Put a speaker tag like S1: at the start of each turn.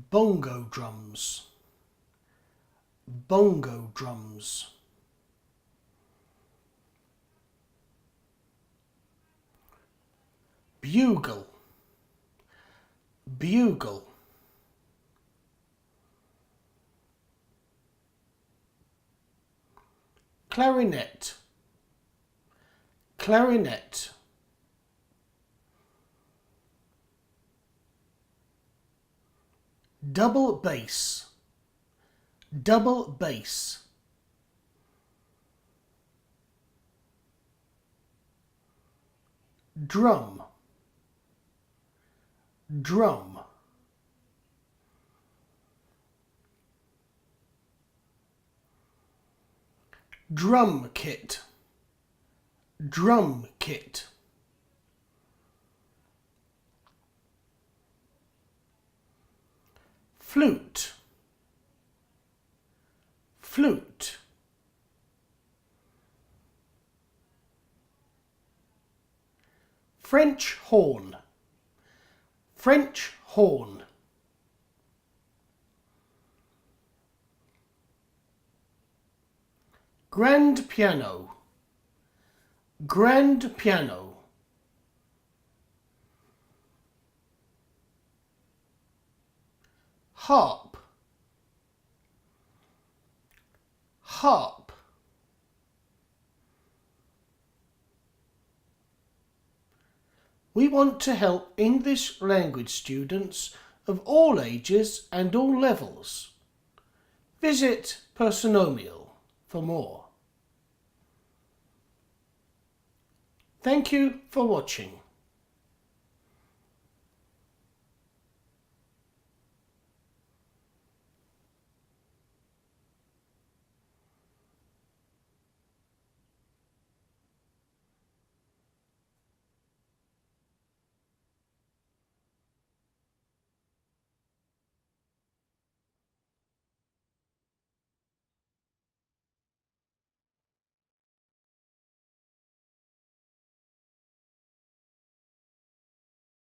S1: bongo drums, bongo drums. Bugle, bugle. Clarinet, clarinet. Double bass, double bass. Drum, drum. Drum kit, drum kit. Flute, flute. French horn, French horn. Grand piano, grand piano. Harp, harp. We want to help English language students of all ages and all levels. Visit Personomial for more. Thank you for watching.